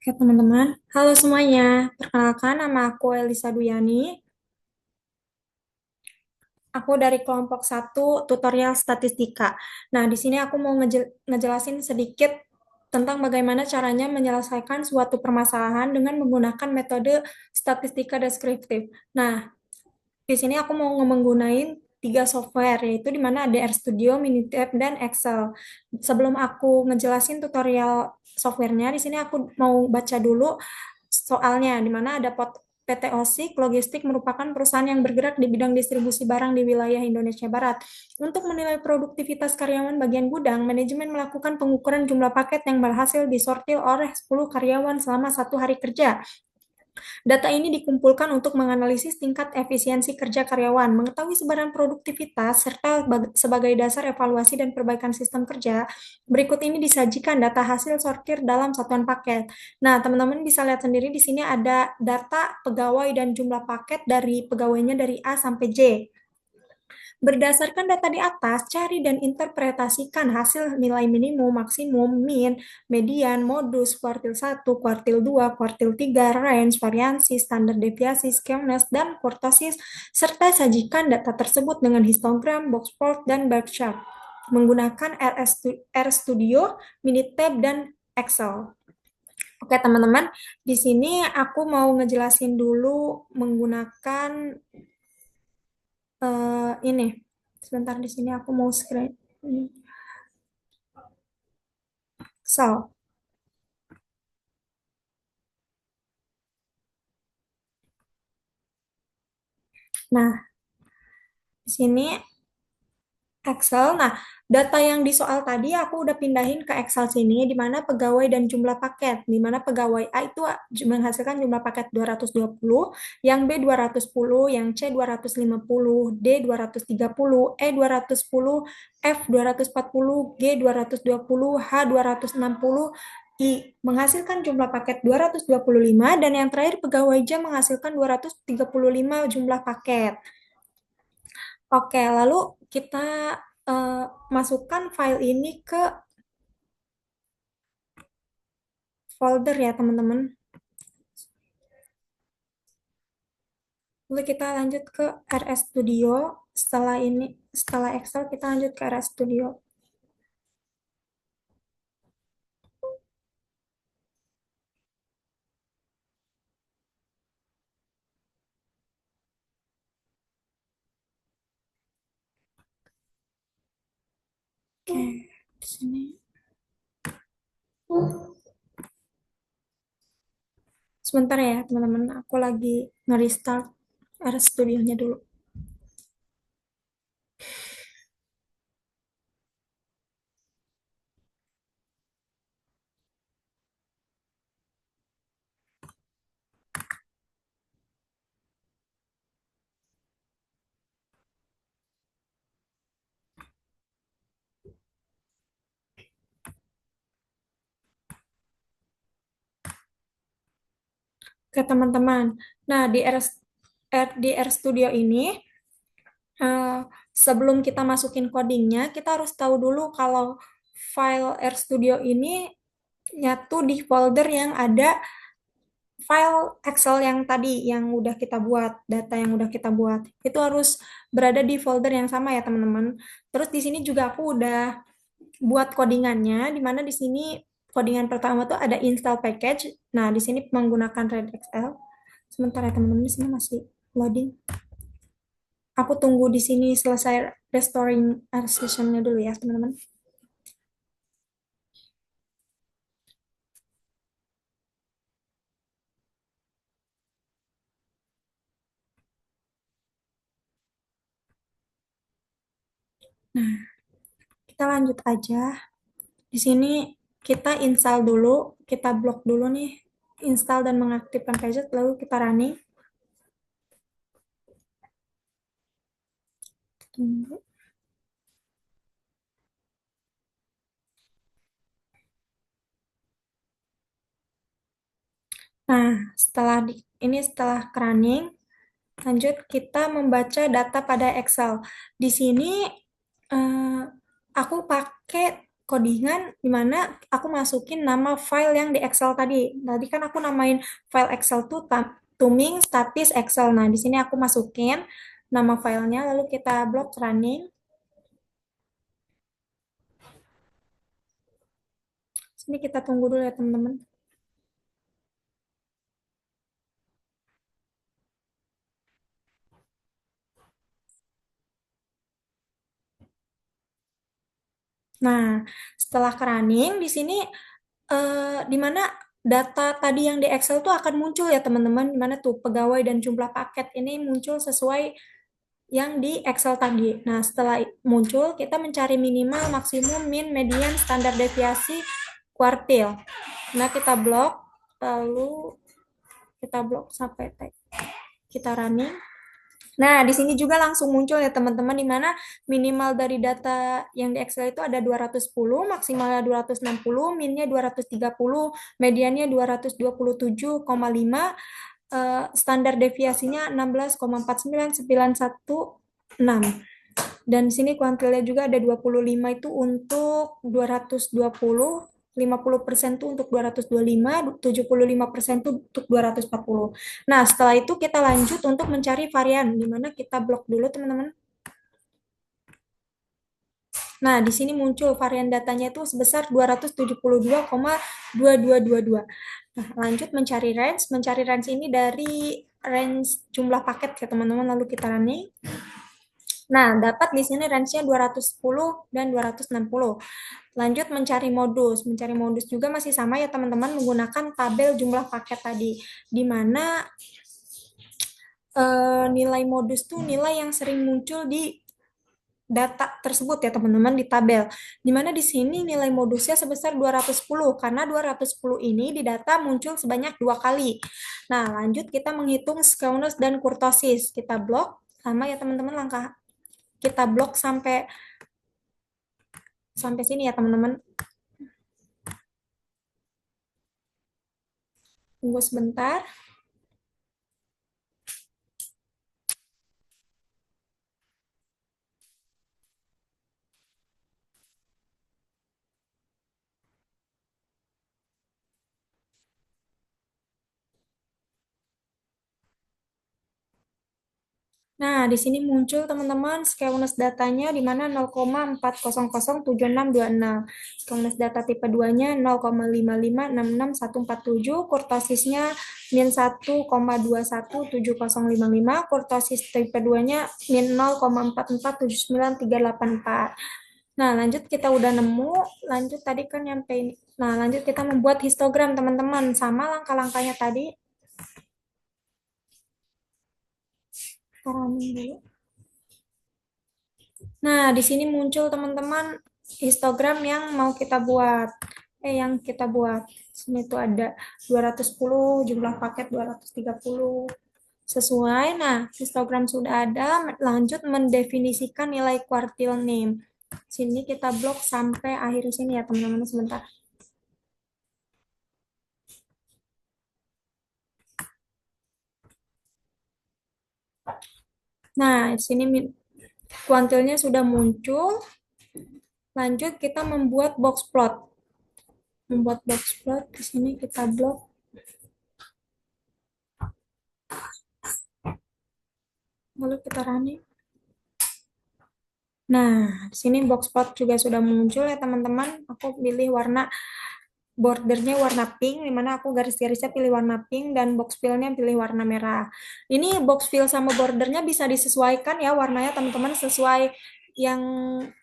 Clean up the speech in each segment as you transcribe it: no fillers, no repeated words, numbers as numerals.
Oke, teman-teman. Halo semuanya. Perkenalkan, nama aku Elisa Duyani. Aku dari kelompok satu tutorial statistika. Nah, di sini aku mau ngejelasin sedikit tentang bagaimana caranya menyelesaikan suatu permasalahan dengan menggunakan metode statistika deskriptif. Nah, di sini aku mau menggunakan tiga software, yaitu di mana ada RStudio, Minitab, dan Excel. Sebelum aku ngejelasin tutorial softwarenya, di sini aku mau baca dulu soalnya, di mana ada PT OSIK Logistik merupakan perusahaan yang bergerak di bidang distribusi barang di wilayah Indonesia Barat. Untuk menilai produktivitas karyawan bagian gudang, manajemen melakukan pengukuran jumlah paket yang berhasil disortir oleh 10 karyawan selama 1 hari kerja. Data ini dikumpulkan untuk menganalisis tingkat efisiensi kerja karyawan, mengetahui sebaran produktivitas, serta sebagai dasar evaluasi dan perbaikan sistem kerja. Berikut ini disajikan data hasil sortir dalam satuan paket. Nah, teman-teman bisa lihat sendiri di sini ada data pegawai dan jumlah paket dari pegawainya dari A sampai J. Berdasarkan data di atas, cari dan interpretasikan hasil nilai minimum, maksimum, min, median, modus, kuartil 1, kuartil 2, kuartil 3, range, variansi, standar deviasi, skewness, dan kurtosis, serta sajikan data tersebut dengan histogram, box plot, dan bar chart menggunakan RStudio, Minitab, dan Excel. Oke, teman-teman, di sini aku mau ngejelasin dulu menggunakan ini. Sebentar di sini aku mau screen. So, nah di sini Excel. Nah, data yang di soal tadi aku udah pindahin ke Excel sini, di mana pegawai dan jumlah paket. Di mana pegawai A itu menghasilkan jumlah paket 220, yang B 210, yang C 250, D 230, E 210, F 240, G 220, H 260, I menghasilkan jumlah paket 225, dan yang terakhir pegawai J menghasilkan 235 jumlah paket. Oke, lalu kita eh, masukkan file ini ke folder ya, teman-teman. Lalu kita lanjut ke RS Studio. Setelah ini, setelah Excel, kita lanjut ke RS Studio. Oke, di sini. Sebentar ya, teman-teman. Aku lagi nge-restart RS Studio-nya dulu. Oke, teman-teman. Nah, di R Studio ini, eh, sebelum kita masukin codingnya, kita harus tahu dulu kalau file RStudio ini nyatu di folder yang ada file Excel yang tadi, yang udah kita buat, data yang udah kita buat. Itu harus berada di folder yang sama ya, teman-teman. Terus di sini juga aku udah buat codingannya, di mana di sini codingan pertama tuh ada install package. Nah, di sini menggunakan RedXL. Sebentar ya, teman-teman, di sini masih loading. Aku tunggu di sini selesai restoring sessionnya dulu ya, teman-teman. Nah, kita lanjut aja. Di sini kita install dulu, kita blok dulu nih, install dan mengaktifkan gadget, lalu kita running. Tunggu. Nah, setelah running, lanjut kita membaca data pada Excel. Di sini eh, aku pakai codingan di mana aku masukin nama file yang di Excel tadi. Tadi kan aku namain file Excel tuh Tuming statis Excel. Nah, di sini aku masukin nama filenya, lalu kita blok running. Sini kita tunggu dulu ya teman-teman. Nah, setelah ke running, di sini di mana data tadi yang di Excel tuh akan muncul ya teman-teman, di mana tuh pegawai dan jumlah paket ini muncul sesuai yang di Excel tadi. Nah, setelah muncul, kita mencari minimal, maksimum, min, median, standar deviasi, kuartil. Nah, kita blok, lalu kita blok sampai kita running. Nah, di sini juga langsung muncul ya teman-teman, di mana minimal dari data yang di Excel itu ada 210, maksimalnya 260, minnya 230, mediannya 227,5, standar deviasinya 16,49916. Dan di sini kuantilnya juga ada 25 itu untuk 220, 50% itu untuk 225, 75% itu untuk 240. Nah, setelah itu kita lanjut untuk mencari varian, di mana kita blok dulu teman-teman. Nah, di sini muncul varian datanya itu sebesar 272,2222. Nah, lanjut mencari range ini dari range jumlah paket ya teman-teman, lalu kita running. Nah, dapat di sini range-nya 210 dan 260. Lanjut mencari modus. Mencari modus juga masih sama ya teman-teman, menggunakan tabel jumlah paket tadi. Di mana nilai modus tuh nilai yang sering muncul di data tersebut ya teman-teman di tabel. Di mana di sini nilai modusnya sebesar 210 karena 210 ini di data muncul sebanyak 2 kali. Nah, lanjut kita menghitung skewness dan kurtosis. Kita blok sama ya teman-teman, langkah kita blok sampai sampai sini ya teman-teman. Tunggu sebentar. Nah, di sini muncul teman-teman skewness datanya di mana 0,4007626. Skewness data tipe 2-nya 0,5566147, kurtosisnya min 1,217055, kurtosis tipe 2-nya min 0,447934. Nah, lanjut kita udah nemu, lanjut tadi kan nyampe ini. Nah, lanjut kita membuat histogram teman-teman, sama langkah-langkahnya tadi. Kita running dulu. Nah, di sini muncul teman-teman histogram yang mau kita buat. Yang kita buat. Sini tuh ada 210, jumlah paket 230. Sesuai. Nah, histogram sudah ada. Lanjut mendefinisikan nilai quartile name. Sini kita blok sampai akhir sini ya teman-teman sebentar. Nah, di sini kuantilnya sudah muncul. Lanjut kita membuat box plot. Membuat box plot di sini kita blok. Lalu kita running. Nah, di sini box plot juga sudah muncul ya teman-teman. Aku pilih warna bordernya warna pink, di mana aku garis-garisnya pilih warna pink dan box fill-nya pilih warna merah. Ini box fill sama bordernya bisa disesuaikan ya warnanya teman-teman sesuai yang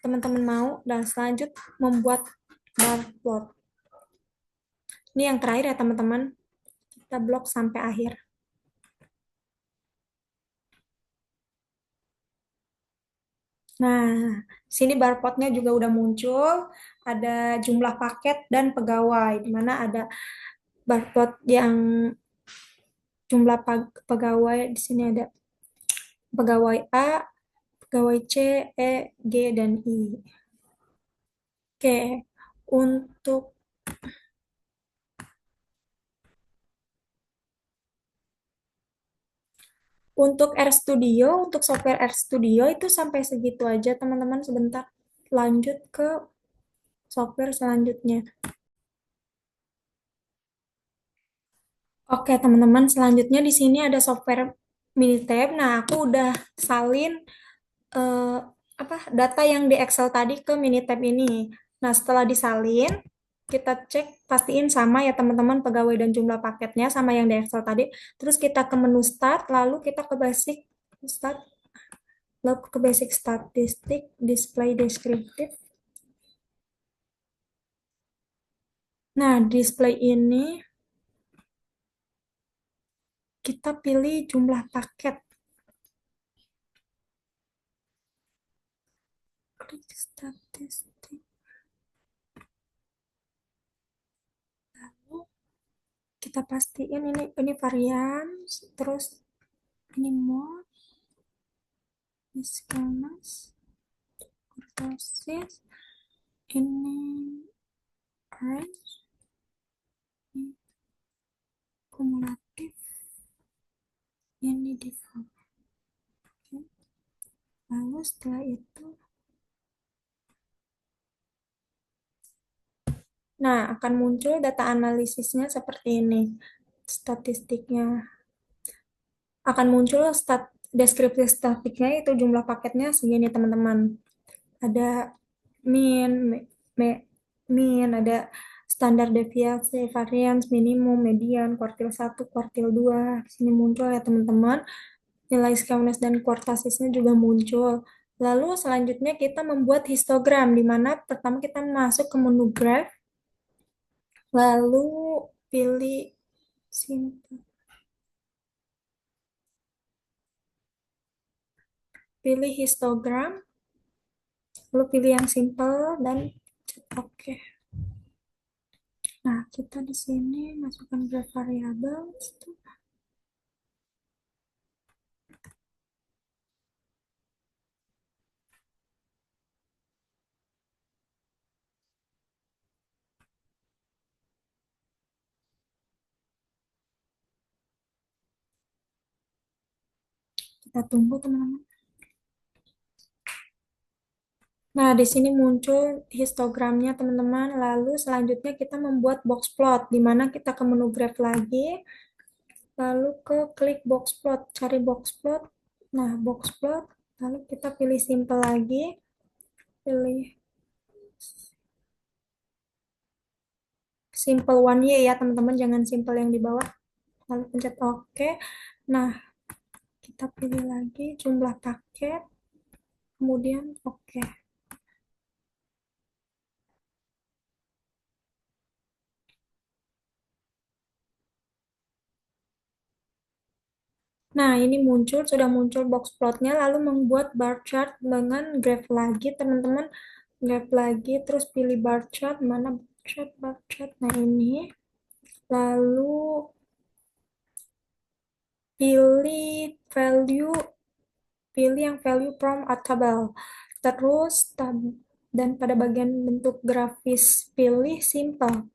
teman-teman mau. Dan selanjut membuat bar plot. Ini yang terakhir ya teman-teman. Kita blok sampai akhir. Nah, sini barcode-nya juga udah muncul, ada jumlah paket dan pegawai, di mana ada barcode yang jumlah pegawai di sini ada pegawai A, pegawai C, E, G, dan I. Oke, untuk RStudio, untuk software RStudio itu sampai segitu aja teman-teman. Sebentar, lanjut ke software selanjutnya. Oke, teman-teman, selanjutnya di sini ada software Minitab. Nah, aku udah salin eh, data yang di Excel tadi ke Minitab ini. Nah, setelah disalin, kita cek pastiin sama ya teman-teman pegawai dan jumlah paketnya sama yang di Excel tadi. Terus kita ke menu Start, lalu kita ke Basic Start, lalu ke Basic Statistik, Display Deskriptif. Nah, display ini kita pilih jumlah paket. Klik statistik. Lalu kita pastiin ini varian, terus ini mode, discount, kurtosis, ini range, ini kumulatif, ini default. Oke. Lalu setelah itu, nah akan muncul data analisisnya seperti ini. Statistiknya akan muncul deskripsi statistiknya itu jumlah paketnya segini teman-teman. Ada mean, mean, ada standar deviasi, variance, minimum, median, kuartil satu, kuartil 2. Di sini muncul ya teman-teman. Nilai skewness dan kuartasisnya juga muncul. Lalu selanjutnya kita membuat histogram, di mana pertama kita masuk ke menu graph, lalu pilih simple, pilih histogram, lalu pilih yang simple dan oke. Nah, kita di sini masukkan graph variable. Kita tunggu teman-teman. Nah, di sini muncul histogramnya teman-teman. Lalu selanjutnya kita membuat box plot, di mana kita ke menu graph lagi, lalu ke klik box plot, cari box plot. Nah, box plot, lalu kita pilih simple lagi, pilih simple one y ya teman-teman, jangan simple yang di bawah. Lalu pencet OK. Nah, kita pilih lagi jumlah paket, kemudian OK. Nah, ini muncul, sudah muncul box plotnya, lalu membuat bar chart dengan graph lagi, teman-teman. Graph lagi, terus pilih bar chart, mana bar chart, nah ini. Lalu pilih value, pilih yang value from a table. Terus, dan pada bagian bentuk grafis, pilih simple.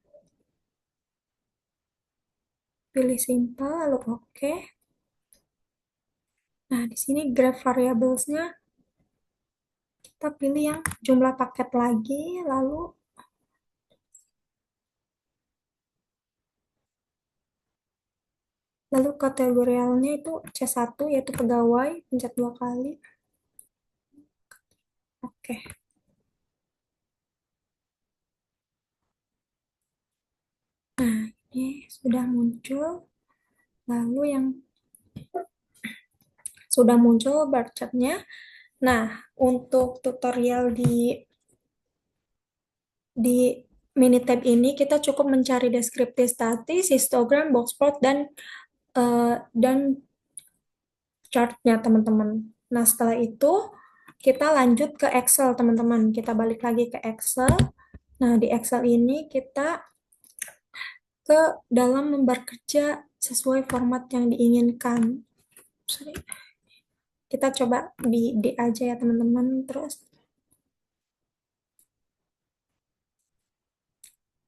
Pilih simple, lalu oke. Nah, di sini graph variablesnya kita pilih yang jumlah paket lagi, lalu kategorialnya itu C1 yaitu pegawai, pencet 2 kali. Oke. Nah, ini sudah muncul. Lalu yang sudah muncul bar chartnya. Nah, untuk tutorial di Minitab ini kita cukup mencari deskriptif statis, histogram, box plot dan chartnya teman-teman. Nah, setelah itu kita lanjut ke Excel teman-teman. Kita balik lagi ke Excel. Nah, di Excel ini kita ke dalam lembar kerja sesuai format yang diinginkan. Sorry. Kita coba di D aja ya teman-teman. Terus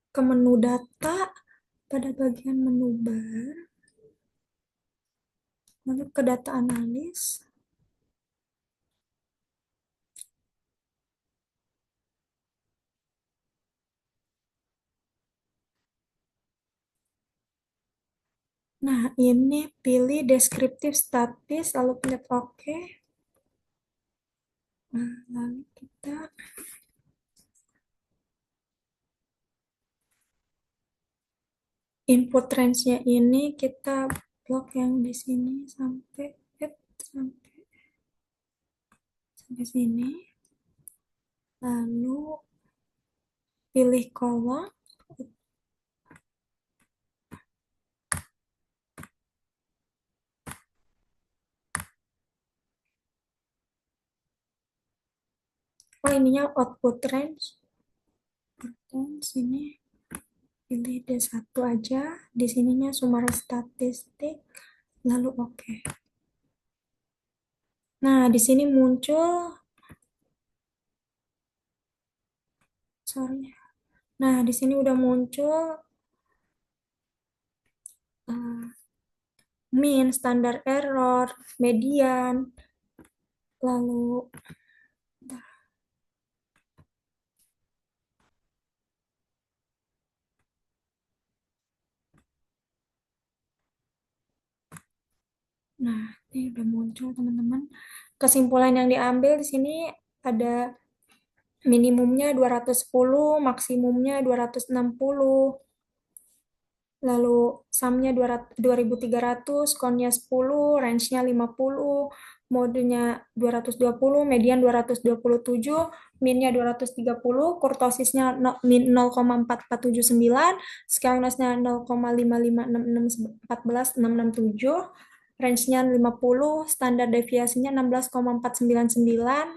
ke menu data, pada bagian menu bar, lalu ke data analis. Nah, ini pilih deskriptif statis, lalu pencet OK. Nah, lalu kita input range-nya ini kita blok yang di sini sampai sampai sampai sini. Lalu pilih kolom. Oh, ininya output range. Dan sini pilih D1 aja. Di sininya summary statistik. Lalu oke. Nah, di sini muncul, sorry. Nah, di sini udah muncul eh, mean, standar error, median, lalu, nah, ini udah muncul teman-teman. Kesimpulan yang diambil di sini ada minimumnya 210, maksimumnya 260. Lalu sumnya 2.300, connya 10, range-nya 50, modenya 220, median 227, min-nya 230, kurtosisnya min 0,4479, scaleness-nya 0,556614,667, range-nya 50, standar deviasinya 16,499,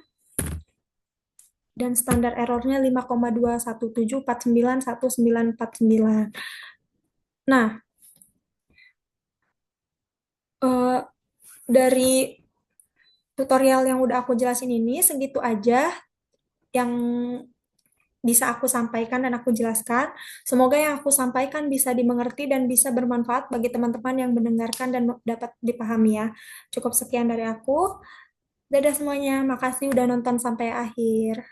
dan standar error-nya 5,217491949. Nah, eh, dari tutorial yang udah aku jelasin ini segitu aja yang bisa aku sampaikan dan aku jelaskan. Semoga yang aku sampaikan bisa dimengerti dan bisa bermanfaat bagi teman-teman yang mendengarkan dan dapat dipahami ya. Cukup sekian dari aku. Dadah semuanya. Makasih udah nonton sampai akhir.